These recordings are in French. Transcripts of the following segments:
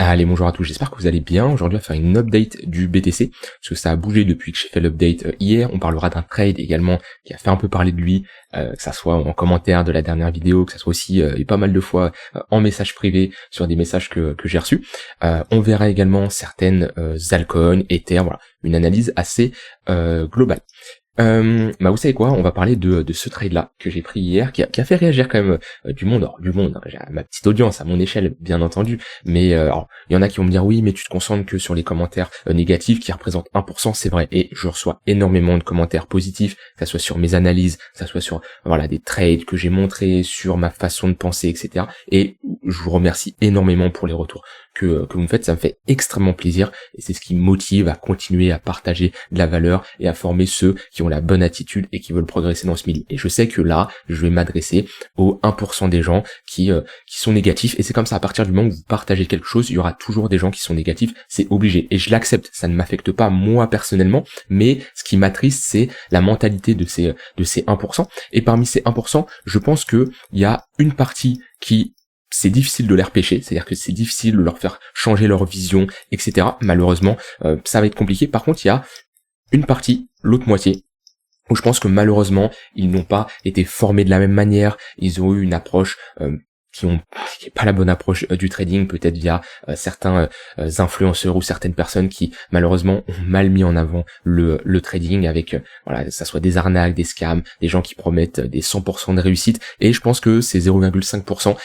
Allez, bonjour à tous, j'espère que vous allez bien. Aujourd'hui, on va faire une update du BTC, parce que ça a bougé depuis que j'ai fait l'update hier. On parlera d'un trade également qui a fait un peu parler de lui, que ça soit en commentaire de la dernière vidéo, que ça soit aussi et pas mal de fois en message privé sur des messages que j'ai reçus. On verra également certaines altcoins, Ether, voilà, une analyse assez globale. Vous savez quoi, on va parler de ce trade là que j'ai pris hier, qui a fait réagir quand même du monde, hein, j'ai ma petite audience à mon échelle bien entendu, mais alors, il y en a qui vont me dire oui mais tu te concentres que sur les commentaires négatifs qui représentent 1%, c'est vrai, et je reçois énormément de commentaires positifs, que ça soit sur mes analyses, que ça soit sur voilà des trades que j'ai montrés, sur ma façon de penser, etc. Et je vous remercie énormément pour les retours que vous me faites, ça me fait extrêmement plaisir et c'est ce qui me motive à continuer à partager de la valeur et à former ceux qui ont la bonne attitude et qui veulent progresser dans ce milieu. Et je sais que là, je vais m'adresser aux 1% des gens qui sont négatifs, et c'est comme ça, à partir du moment où vous partagez quelque chose, il y aura toujours des gens qui sont négatifs, c'est obligé, et je l'accepte, ça ne m'affecte pas moi personnellement, mais ce qui m'attriste, c'est la mentalité de ces 1%, et parmi ces 1%, je pense que il y a une partie qui c'est difficile de les repêcher, c'est-à-dire que c'est difficile de leur faire changer leur vision, etc. Malheureusement, ça va être compliqué. Par contre, il y a une partie, l'autre moitié, où je pense que malheureusement, ils n'ont pas été formés de la même manière, ils ont eu une approche qui est pas la bonne approche du trading, peut-être via certains influenceurs ou certaines personnes qui malheureusement ont mal mis en avant le trading avec voilà, que ça soit des arnaques, des scams, des gens qui promettent des 100% de réussite, et je pense que ces 0,5%,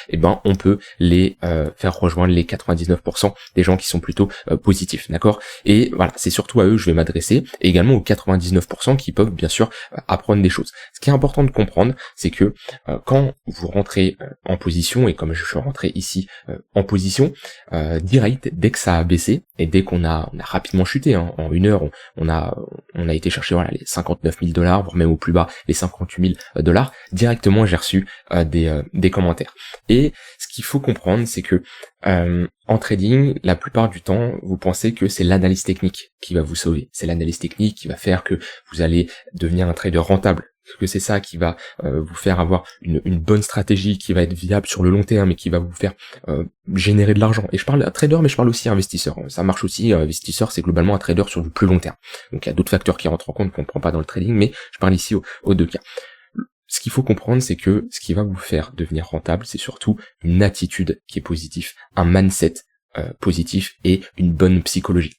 on peut les faire rejoindre les 99% des gens qui sont plutôt positifs, d'accord? Et voilà, c'est surtout à eux que je vais m'adresser, et également aux 99% qui peuvent bien sûr apprendre des choses. Ce qui est important de comprendre, c'est que quand vous rentrez en position, et comme je suis rentré ici en position, direct, dès que ça a baissé, et dès qu'on a rapidement chuté, hein, en une heure, on a été chercher voilà, les 59 000 $, voire même au plus bas, les 58 000 $, directement j'ai reçu des commentaires. Et ce qu'il faut comprendre, c'est que en trading, la plupart du temps, vous pensez que c'est l'analyse technique qui va vous sauver. C'est l'analyse technique qui va faire que vous allez devenir un trader rentable. Que c'est ça qui va vous faire avoir une bonne stratégie qui va être viable sur le long terme et qui va vous faire générer de l'argent. Et je parle à trader, mais je parle aussi à investisseur. Ça marche aussi, investisseur, c'est globalement un trader sur du plus long terme. Donc il y a d'autres facteurs qui rentrent en compte qu'on ne prend pas dans le trading, mais je parle ici aux deux cas. Ce qu'il faut comprendre, c'est que ce qui va vous faire devenir rentable, c'est surtout une attitude qui est positive, un mindset positif et une bonne psychologie.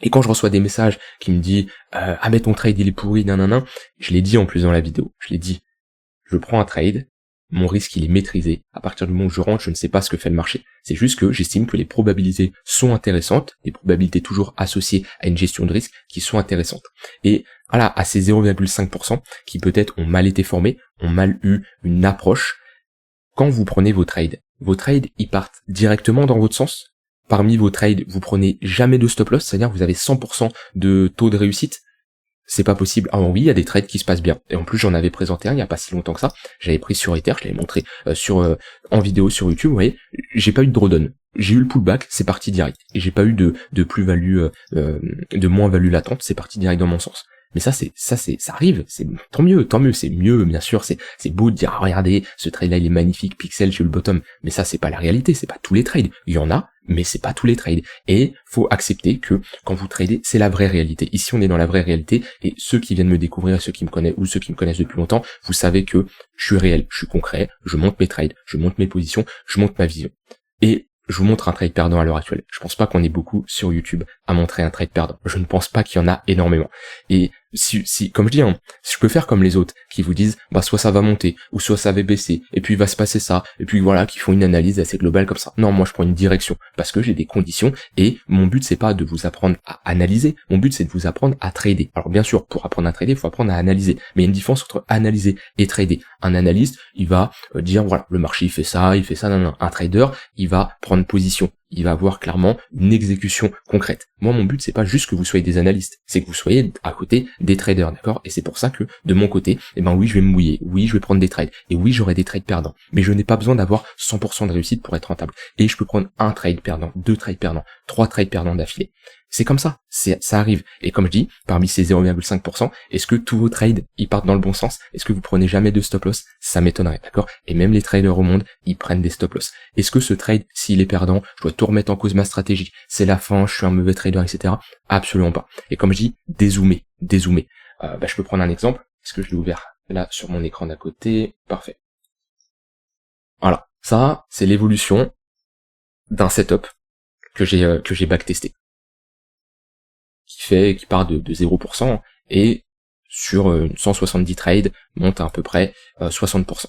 Et quand je reçois des messages qui me disent ah mais ton trade il est pourri, nanana, je l'ai dit en plus dans la vidéo, je l'ai dit, je prends un trade, mon risque il est maîtrisé, à partir du moment où je rentre, je ne sais pas ce que fait le marché. C'est juste que j'estime que les probabilités sont intéressantes, des probabilités toujours associées à une gestion de risque qui sont intéressantes. Et voilà, à ces 0,5% qui peut-être ont mal été formés, ont mal eu une approche, quand vous prenez vos trades ils partent directement dans votre sens. Parmi vos trades, vous prenez jamais de stop loss, c'est-à-dire que vous avez 100% de taux de réussite. C'est pas possible. Ah oui, il y a des trades qui se passent bien. Et en plus, j'en avais présenté un il y a pas si longtemps que ça. J'avais pris sur Ether, je l'avais montré en vidéo sur YouTube, vous voyez. J'ai pas eu de drawdown. J'ai eu le pullback, c'est parti direct. Et j'ai pas eu de plus-value, de moins-value latente, c'est parti direct dans mon sens. Mais ça arrive, c'est tant mieux, c'est mieux, bien sûr, c'est beau de dire, ah, regardez, ce trade-là, il est magnifique, pixel sur le bottom. Mais ça, c'est pas la réalité, c'est pas tous les trades. Il y en a, mais c'est pas tous les trades. Et faut accepter que quand vous tradez, c'est la vraie réalité. Ici, on est dans la vraie réalité, et ceux qui viennent me découvrir, ceux qui me connaissent, ou ceux qui me connaissent depuis longtemps, vous savez que je suis réel, je suis concret, je monte mes trades, je monte mes positions, je monte ma vision. Et je vous montre un trade perdant à l'heure actuelle. Je pense pas qu'on ait beaucoup sur YouTube à montrer un trade perdant. Je ne pense pas qu'il y en a énormément. Et si comme je dis, hein, si je peux faire comme les autres, qui vous disent, soit ça va monter, ou soit ça va baisser, et puis il va se passer ça, et puis voilà, qui font une analyse assez globale comme ça. Non, moi je prends une direction, parce que j'ai des conditions, et mon but c'est pas de vous apprendre à analyser, mon but c'est de vous apprendre à trader. Alors bien sûr, pour apprendre à trader, il faut apprendre à analyser, mais il y a une différence entre analyser et trader. Un analyste, il va dire, voilà, le marché il fait ça, non. Un trader, il va prendre position. Il va avoir clairement une exécution concrète. Moi, mon but, c'est pas juste que vous soyez des analystes, c'est que vous soyez à côté des traders, d'accord? Et c'est pour ça que, de mon côté, oui, je vais me mouiller, oui, je vais prendre des trades, et oui, j'aurai des trades perdants. Mais je n'ai pas besoin d'avoir 100% de réussite pour être rentable. Et je peux prendre un trade perdant, 2 trades perdants, 3 trades perdants d'affilée. C'est comme ça, ça arrive. Et comme je dis, parmi ces 0,5%, est-ce que tous vos trades, ils partent dans le bon sens? Est-ce que vous prenez jamais de stop loss? Ça m'étonnerait, d'accord? Et même les traders au monde, ils prennent des stop loss. Est-ce que ce trade, s'il est perdant, je dois tout remettre en cause ma stratégie? C'est la fin, je suis un mauvais trader, etc. Absolument pas. Et comme je dis, dézoomer. Je peux prendre un exemple. Est-ce que je l'ai ouvert là sur mon écran d'à côté? Parfait. Voilà. Ça, c'est l'évolution d'un setup que j'ai backtesté. Qui part de 0% et sur 170 trades monte à peu près 60%.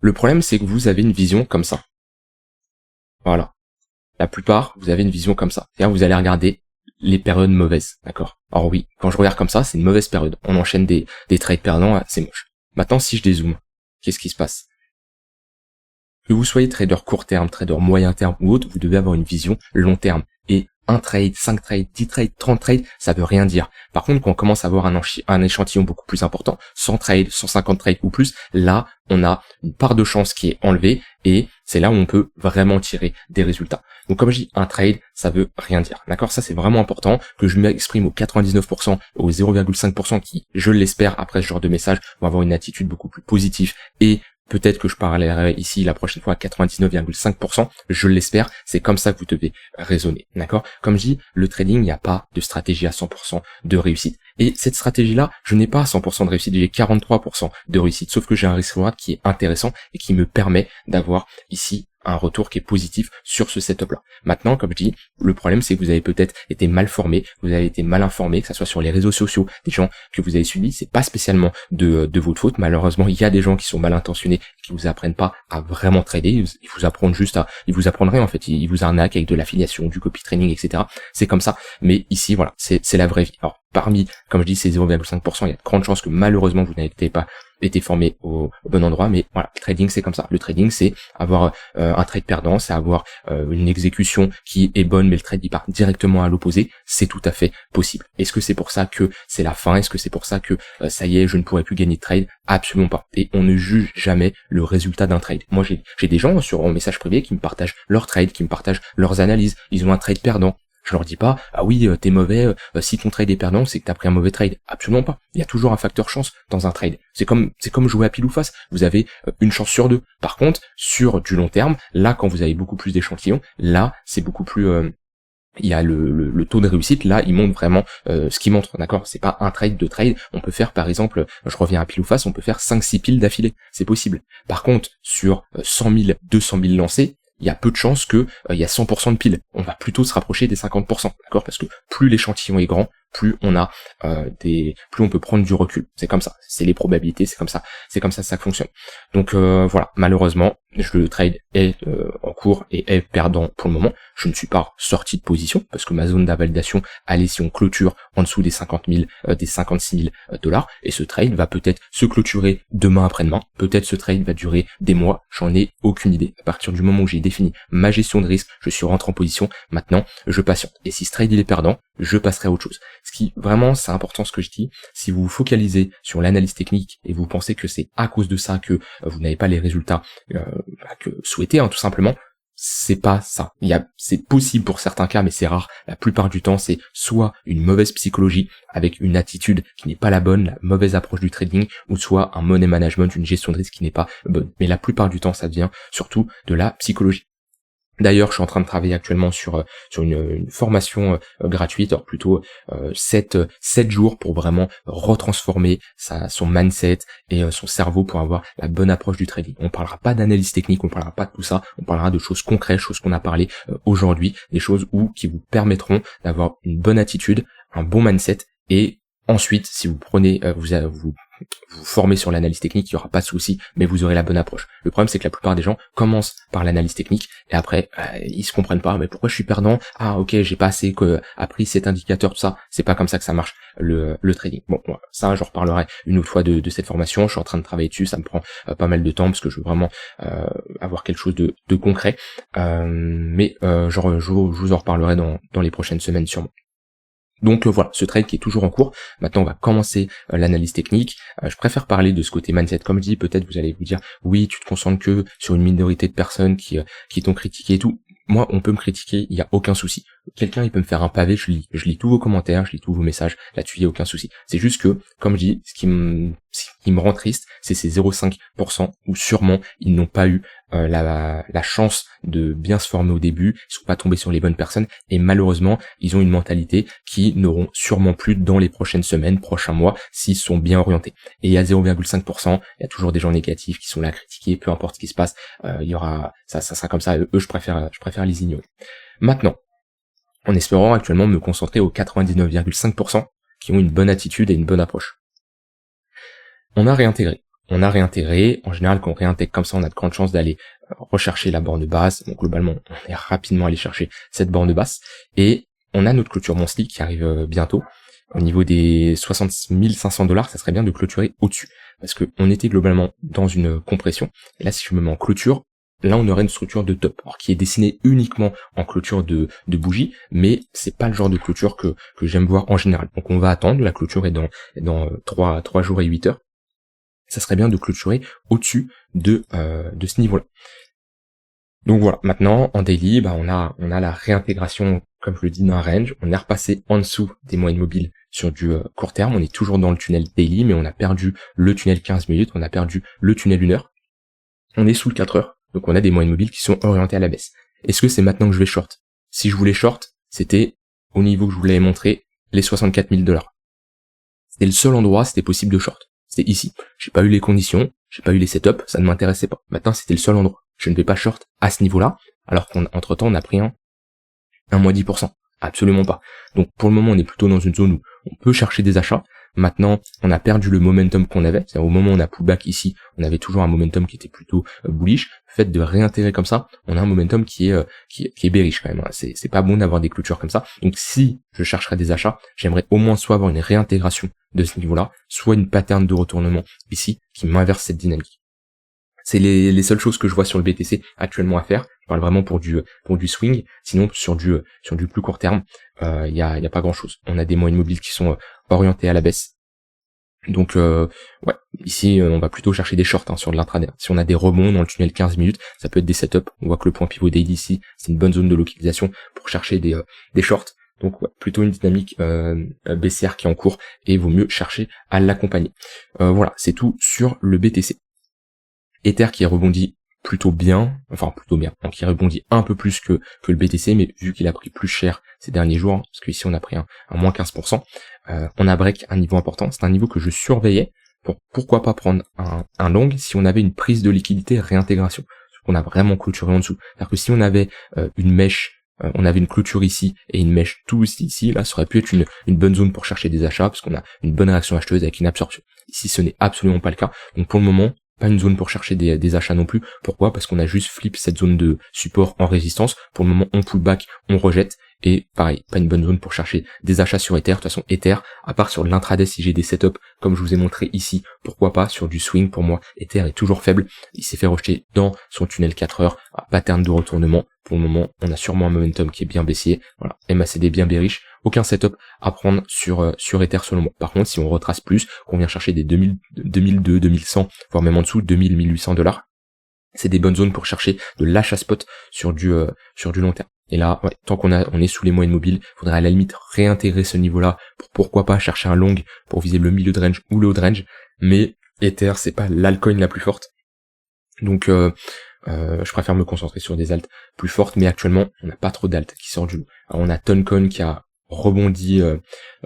Le problème, c'est que vous avez une vision comme ça. Voilà. La plupart, vous avez une vision comme ça. C'est-à-dire, vous allez regarder les périodes mauvaises, d'accord? Alors oui, quand je regarde comme ça, c'est une mauvaise période. On enchaîne des trades perdants, c'est moche. Maintenant, si je dézoome, qu'est-ce qui se passe? Que vous soyez trader court terme, trader moyen terme ou autre, vous devez avoir une vision long terme. Et 1 trade, 5 trades, 10 trades, 30 trades, ça veut rien dire. Par contre, quand on commence à avoir un échantillon beaucoup plus important, 100 trades, 150 trades ou plus, là, on a une part de chance qui est enlevée et c'est là où on peut vraiment tirer des résultats. Donc comme je dis, un trade, ça veut rien dire. D'accord? Ça, c'est vraiment important que je m'exprime aux 99%, aux 0,5% qui, je l'espère, après ce genre de message, vont avoir une attitude beaucoup plus positive et peut-être que je parlerai ici la prochaine fois à 99,5%, je l'espère, c'est comme ça que vous devez raisonner, d'accord? Comme je dis, le trading, il n'y a pas de stratégie à 100% de réussite. Et cette stratégie-là, je n'ai pas 100% de réussite, j'ai 43% de réussite, sauf que j'ai un risk-reward qui est intéressant et qui me permet d'avoir ici un retour qui est positif sur ce setup-là. Maintenant, comme je dis, le problème, c'est que vous avez peut-être été mal formé, vous avez été mal informé, que ça soit sur les réseaux sociaux, des gens que vous avez suivis, c'est pas spécialement de votre faute. Malheureusement, il y a des gens qui sont mal intentionnés, qui vous apprennent pas à vraiment trader, ils vous apprennent ils vous apprendraient en fait, ils vous arnaquent avec de l'affiliation, du copy training, etc. C'est comme ça. Mais ici, voilà, c'est la vraie vie. Alors, parmi, comme je dis, ces 0,5%, il y a de grandes chances que malheureusement vous n'ayez pas été formé au bon endroit, mais voilà, le trading c'est comme ça. Le trading c'est avoir un trade perdant, c'est avoir une exécution qui est bonne, mais le trade il part directement à l'opposé, c'est tout à fait possible. Est-ce que c'est pour ça que c'est la fin? Est-ce que c'est pour ça que ça y est, je ne pourrai plus gagner de trade? Absolument pas. Et on ne juge jamais le résultat d'un trade. Moi j'ai des gens sur mon message privé qui me partagent leurs trades, qui me partagent leurs analyses, ils ont un trade perdant. Je leur dis pas, ah oui, t'es mauvais, si ton trade est perdant, c'est que t'as pris un mauvais trade. Absolument pas. Il y a toujours un facteur chance dans un trade. C'est comme jouer à pile ou face. Vous avez une chance sur 2. Par contre, sur du long terme, là, quand vous avez beaucoup plus d'échantillons, là, c'est beaucoup plus, il y a le taux de réussite, là, il montre vraiment ce qu'il montre, d'accord? C'est pas un trade, 2 trades. On peut faire, par exemple, je reviens à pile ou face, on peut faire 5-6 piles d'affilée. C'est possible. Par contre, sur 100 000, 200 000 lancés, il y a peu de chances que il y a 100% de piles. On va plutôt se rapprocher des 50%, d'accord? Parce que plus l'échantillon est grand, plus on a plus on peut prendre du recul. C'est comme ça. C'est les probabilités, c'est comme ça ça fonctionne. Donc voilà, malheureusement, le trade est en cours et est perdant pour le moment. Je ne suis pas sorti de position parce que ma zone d'invalidation, allez, si on clôture en dessous des 50 000, des 56 000 $, et ce trade va peut-être se clôturer demain après-demain. Peut-être ce trade va durer des mois. J'en ai aucune idée. À partir du moment où j'ai défini ma gestion de risque, je suis rentré en position. Maintenant, je patiente. Et si ce trade il est perdant, je passerai à autre chose. Ce qui, vraiment, c'est important ce que je dis. Si vous vous focalisez sur l'analyse technique et vous pensez que c'est à cause de ça que vous n'avez pas les résultats que souhaitez, tout simplement, c'est pas ça. C'est possible pour certains cas, mais c'est rare. La plupart du temps, c'est soit une mauvaise psychologie avec une attitude qui n'est pas la bonne, la mauvaise approche du trading, ou soit un money management, une gestion de risque qui n'est pas bonne. Mais la plupart du temps, ça vient surtout de la psychologie. D'ailleurs, je suis en train de travailler actuellement sur une formation gratuite, alors plutôt 7 jours pour vraiment retransformer son mindset et son cerveau pour avoir la bonne approche du trading. On parlera pas d'analyse technique, on parlera pas de tout ça, on parlera de choses concrètes, choses qu'on a parlé aujourd'hui, des choses qui vous permettront d'avoir une bonne attitude, un bon mindset, et ensuite, si vous prenez, vous formez sur l'analyse technique, il n'y aura pas de souci, mais vous aurez la bonne approche. Le problème, c'est que la plupart des gens commencent par l'analyse technique et après, ils se comprennent pas. Mais pourquoi je suis perdant? Ah, ok, j'ai pas assez appris cet indicateur, tout ça. C'est pas comme ça que ça marche le trading. Bon, ça, j'en reparlerai une autre fois de cette formation. Je suis en train de travailler dessus. Ça me prend pas mal de temps parce que je veux vraiment avoir quelque chose de concret. Mais je vous en reparlerai dans les prochaines semaines sûrement. Donc voilà, ce trade qui est toujours en cours. Maintenant, on va commencer l'analyse technique. Je préfère parler de ce côté mindset. Comme je dis, peut-être vous allez vous dire, oui, tu te concentres que sur une minorité de personnes qui t'ont critiqué et tout. Moi, on peut me critiquer, il n'y a aucun souci. quelqu'un il peut me faire un pavé, je lis tous vos commentaires, je lis tous vos messages, là-dessus il n'y a aucun souci. C'est juste que, comme je dis, ce qui me rend triste, c'est ces 0,5% où sûrement ils n'ont pas eu la chance de bien se former au début, ils sont pas tombés sur les bonnes personnes, et malheureusement ils ont une mentalité qui n'auront sûrement plus dans les prochaines semaines, prochains mois, s'ils sont bien orientés. Et il y a 0,5%, il y a toujours des gens négatifs qui sont là à critiquer, peu importe ce qui se passe, il y aura ça sera comme ça, eux je préfère les ignorer. Maintenant, en espérant actuellement me concentrer aux 99,5% qui ont une bonne attitude et une bonne approche. On a réintégré. En général, quand on réintègre comme ça, on a de grandes chances d'aller rechercher la borne basse. Donc globalement, on est rapidement allé chercher cette borne basse. Et on a notre clôture monthly qui arrive bientôt. Au niveau des 60 500 $, ça serait bien de clôturer au-dessus. Parce que on était globalement dans une compression. Et là, si je me mets en clôture, là on aurait une structure de top, alors qui est dessinée uniquement en clôture de bougie, mais c'est pas le genre de clôture que j'aime voir en général. Donc on va attendre, la clôture est dans 3 jours et 8 heures. Ça serait bien de clôturer au-dessus de ce niveau-là. Donc voilà, maintenant en daily, on a la réintégration, comme je le dis, d'un range. On est repassé en dessous des moyennes mobiles sur du court terme. On est toujours dans le tunnel daily, mais on a perdu le tunnel 15 minutes, on a perdu le tunnel 1 heure. On est sous le 4 heures. Donc on a des moyennes mobiles qui sont orientées à la baisse. Est-ce que c'est maintenant que je vais short? Si je voulais short, c'était au niveau que je vous l'avais montré, les 64 000 $. C'était le seul endroit où c'était possible de short. C'était ici. J'ai pas eu les conditions, j'ai pas eu les setups, ça ne m'intéressait pas. Maintenant c'était le seul endroit. Je ne vais pas short à ce niveau-là, alors qu'entre temps on a pris un moins 10%. Absolument pas. Donc pour le moment on est plutôt dans une zone où on peut chercher des achats. Maintenant, on a perdu le momentum qu'on avait. C'est-à-dire au moment où on a pullback ici, on avait toujours un momentum qui était plutôt bullish. Le fait de réintégrer comme ça, on a un momentum qui est bearish quand même. C'est pas bon d'avoir des clôtures comme ça. Donc si je chercherais des achats, j'aimerais au moins soit avoir une réintégration de ce niveau-là, soit une pattern de retournement ici qui m'inverse cette dynamique. C'est les seules choses que je vois sur le BTC actuellement à faire. Je parle vraiment pour du swing. Sinon, sur du plus court terme, y a pas grand chose. On a des moyennes mobiles qui sont orientées à la baisse. Donc, ouais, ici, on va plutôt chercher des shorts sur de l'intraday. Si on a des rebonds dans le tunnel 15 minutes, ça peut être des setups. On voit que le point pivot daily ici, c'est une bonne zone de localisation pour chercher des shorts. Donc, ouais, plutôt une dynamique baissière qui est en cours et il vaut mieux chercher à l'accompagner. Voilà, c'est tout sur le BTC. Ether qui rebondit plutôt bien, donc qui rebondit un peu plus que le BTC, mais vu qu'il a pris plus cher ces derniers jours, parce qu'ici on a pris un moins 15%, on a break un niveau important. C'est un niveau que je surveillais pour pourquoi pas prendre un long si on avait une prise de liquidité réintégration, parce qu'on a vraiment clôturé en dessous. C'est-à-dire que si on avait une mèche, on avait une clôture ici et une mèche tout ici, là ça aurait pu être une bonne zone pour chercher des achats, parce qu'on a une bonne réaction acheteuse avec une absorption. Ici ce n'est absolument pas le cas, donc pour le moment, pas une zone pour chercher des achats non plus. Pourquoi? Parce qu'on a juste flip cette zone de support en résistance. Pour le moment, on pull back, on rejette. Et pareil, pas une bonne zone pour chercher des achats sur Ether. De toute façon, Ether, à part sur l'intraday, si j'ai des setups, comme je vous ai montré ici, pourquoi pas, sur du swing, pour moi, Ether est toujours faible. Il s'est fait rejeter dans son tunnel 4 heures, à pattern de retournement. Pour le moment, on a sûrement un momentum qui est bien baissier. Voilà, MACD bien bearish. Aucun setup à prendre sur Ether selon moi. Par contre, si on retrace plus, qu'on vient chercher des 2002, 2100, voire même en dessous, 2000, 1800 $, c'est des bonnes zones pour chercher de l'achat spot sur du long terme. Et là, ouais, tant qu'on est sous les moyennes mobiles, faudrait à la limite réintégrer ce niveau-là pour pourquoi pas chercher un long pour viser le milieu de range ou le haut de range. Mais Ether, c'est pas l'altcoin la plus forte. Donc, je préfère me concentrer sur des alts plus fortes, mais actuellement, on n'a pas trop d'alts qui sortent du lot. Alors, on a Toncoin qui a rebondi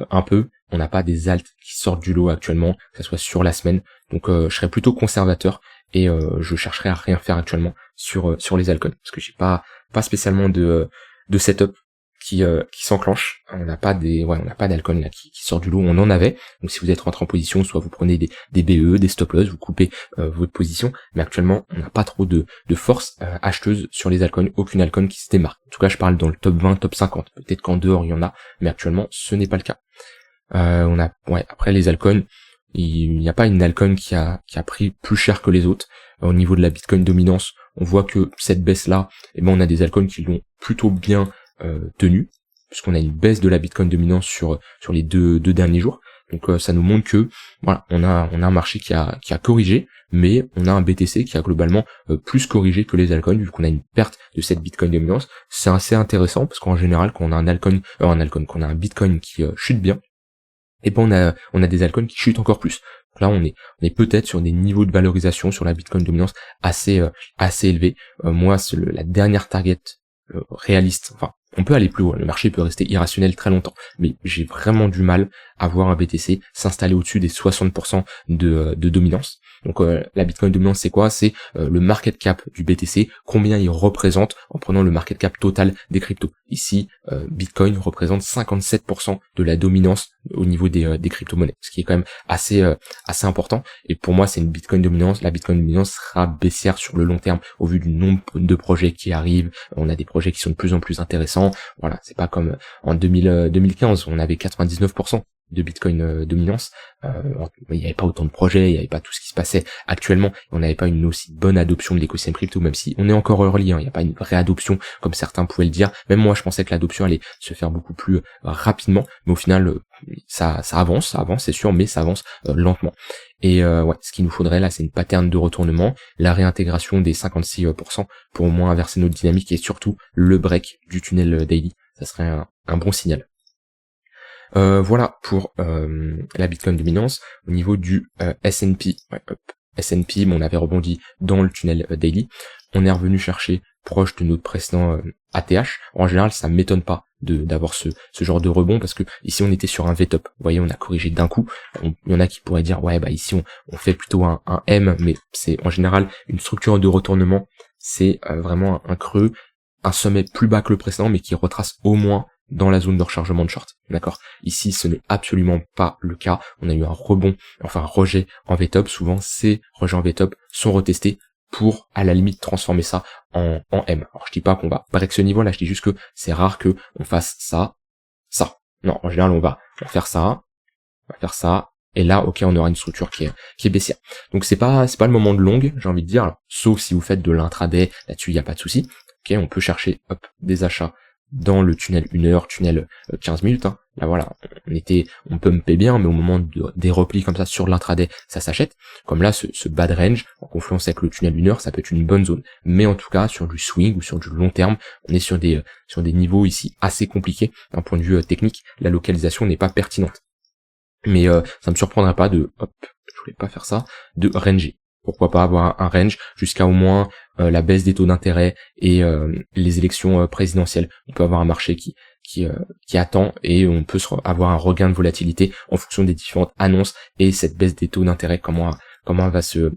un peu. On n'a pas des alts qui sortent du lot actuellement, que ce soit sur la semaine. Donc, je serais plutôt conservateur et je chercherai à rien faire actuellement sur les altcoins, parce que j'ai pas spécialement de setup qui s'enclenche. On n'a pas d'alcool là qui sort du lot. On en avait. Donc si vous êtes rentré en position, soit vous prenez des BE, des stop loss, vous coupez votre position. Mais actuellement, on n'a pas trop de force acheteuse sur les altcoins. Aucune altcoin qui se démarque. En tout cas, je parle dans le top 20, top 50. Peut-être qu'en dehors il y en a, mais actuellement ce n'est pas le cas. Après les altcoins, il n'y a pas une altcoin qui a pris plus cher que les autres. Au niveau de la Bitcoin dominance, on voit que cette baisse là, on a des altcoins qui l'ont plutôt bien tenu, puisqu'on a une baisse de la Bitcoin dominance sur les deux derniers jours. Donc ça nous montre que voilà, on a un marché qui a corrigé, mais on a un BTC qui a globalement plus corrigé que les altcoins, vu qu'on a une perte de cette Bitcoin dominance. C'est assez intéressant parce qu'en général, quand on a quand on a un Bitcoin qui chute bien, et ben on a des altcoins qui chutent encore plus. Donc là on est peut-être sur des niveaux de valorisation sur la Bitcoin dominance assez élevés. Moi c'est la dernière target réaliste, enfin on peut aller plus haut, le marché peut rester irrationnel très longtemps, mais j'ai vraiment du mal à voir un BTC s'installer au-dessus des 60% de dominance. Donc la Bitcoin dominance c'est quoi? C'est le market cap du BTC, combien il représente en prenant le market cap total des cryptos. Ici, Bitcoin représente 57% de la dominance au niveau des crypto-monnaies, ce qui est quand même assez important. Et pour moi, c'est une Bitcoin dominance. La Bitcoin dominance sera baissière sur le long terme au vu du nombre de projets qui arrivent. On a des projets qui sont de plus en plus intéressants. Voilà, c'est pas comme en 2015, on avait 99% de Bitcoin dominance. Il n'y avait pas autant de projets, il n'y avait pas tout ce qui se passait actuellement, on n'avait pas une aussi bonne adoption de l'écosystème crypto, même si on est encore early, il n'y a pas une vraie adoption comme certains pouvaient le dire. Même moi je pensais que l'adoption allait se faire beaucoup plus rapidement, mais au final ça avance c'est sûr, mais ça avance lentement. Et ce qu'il nous faudrait là, c'est une pattern de retournement, la réintégration des 56% pour au moins inverser notre dynamique, et surtout le break du tunnel daily. Ça serait un bon signal. Voilà pour la Bitcoin dominance. Au niveau du S&P, S&P, on avait rebondi dans le tunnel daily. On est revenu chercher proche de notre précédent ATH. En général, ça m'étonne pas d'avoir ce genre de rebond, parce que ici on était sur un V-top. Vous voyez, on a corrigé d'un coup. Il y en a qui pourraient dire ouais, bah ici on fait plutôt un M, mais c'est en général une structure de retournement. C'est vraiment un creux, un sommet plus bas que le précédent, mais qui retrace au moins dans la zone de rechargement de short, d'accord? Ici, ce n'est absolument pas le cas. On a eu un rebond, enfin un rejet en V-top. Souvent, ces rejets en V-top sont retestés pour, à la limite, transformer ça en M. Alors, je dis pas qu'on va break ce niveau là, je dis juste que c'est rare que on fasse ça. Non, en général, on va faire ça, et là, ok, on aura une structure qui est baissière. Donc c'est pas le moment de long, j'ai envie de dire, sauf si vous faites de l'intraday, là-dessus, il n'y a pas de souci. Ok, on peut chercher, des achats dans le tunnel 1 heure, tunnel 15 minutes, hein. Là voilà, on pumpait bien, mais au moment des replis comme ça sur l'intraday, ça s'achète. Comme là, ce bad range, en confluence avec le tunnel 1 heure, ça peut être une bonne zone. Mais en tout cas, sur du swing ou sur du long terme, on est sur des niveaux ici assez compliqués d'un point de vue technique. La localisation n'est pas pertinente. Mais ça me surprendrait pas je voulais pas faire ça, de ranger. Pourquoi pas avoir un range jusqu'à au moins la baisse des taux d'intérêt et les élections présidentielles. On peut avoir un marché qui attend, et on peut avoir un regain de volatilité en fonction des différentes annonces et cette baisse des taux d'intérêt, comment elle va se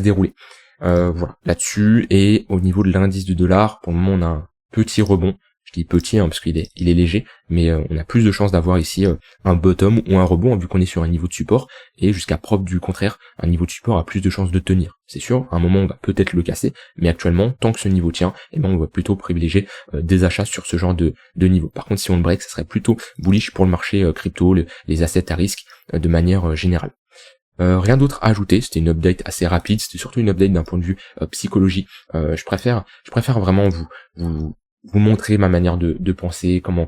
dérouler. Voilà, là-dessus. Et au niveau de l'indice du dollar, pour le moment on a un petit rebond. Je dis petit parce qu'il est léger, mais on a plus de chances d'avoir ici un bottom ou un rebond, vu qu'on est sur un niveau de support, et jusqu'à preuve du contraire, un niveau de support a plus de chances de tenir. C'est sûr, à un moment on va peut-être le casser, mais actuellement, tant que ce niveau tient, on va plutôt privilégier des achats sur ce genre de niveau. Par contre, si on le break, ça serait plutôt bullish pour le marché crypto, les assets à risque de manière générale. Rien d'autre à ajouter, c'était une update assez rapide, c'était surtout une update d'un point de vue psychologie. Je préfère vraiment vous montrer ma manière de penser, comment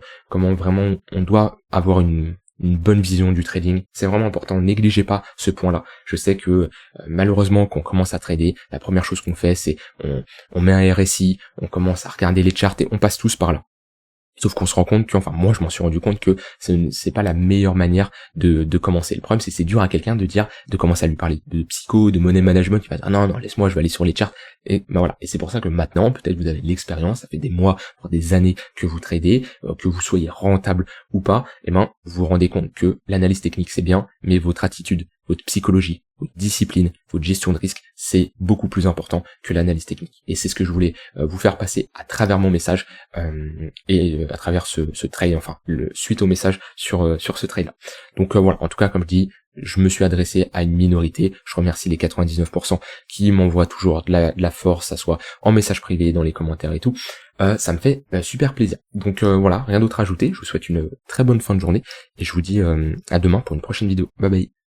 vraiment on doit avoir une bonne vision du trading. C'est vraiment important, négligez pas ce point-là. Je sais que malheureusement, quand on commence à trader, la première chose qu'on fait, c'est on met un RSI, on commence à regarder les charts et on passe tous par là. Sauf qu'on se rend compte que, enfin moi je m'en suis rendu compte que c'est pas la meilleure manière de commencer. Le problème c'est dur à quelqu'un de commencer à lui parler de psycho, de money management, il va dire ah non laisse-moi, je vais aller sur les charts. Et voilà. Et c'est pour ça que maintenant, peut-être vous avez de l'expérience, ça fait des mois, voire des années que vous tradez, que vous soyez rentable ou pas, vous vous rendez compte que l'analyse technique c'est bien, mais votre attitude, votre psychologie, votre discipline, votre gestion de risque, c'est beaucoup plus important que l'analyse technique. Et c'est ce que je voulais vous faire passer à travers mon message et à travers ce trade, suite au message sur ce trade-là. Donc voilà, en tout cas, comme je dis, je me suis adressé à une minorité. Je remercie les 99% qui m'envoient toujours de la force, ça soit en message privé, dans les commentaires et tout. Ça me fait super plaisir. Donc voilà, rien d'autre à ajouter. Je vous souhaite une très bonne fin de journée et je vous dis à demain pour une prochaine vidéo. Bye bye.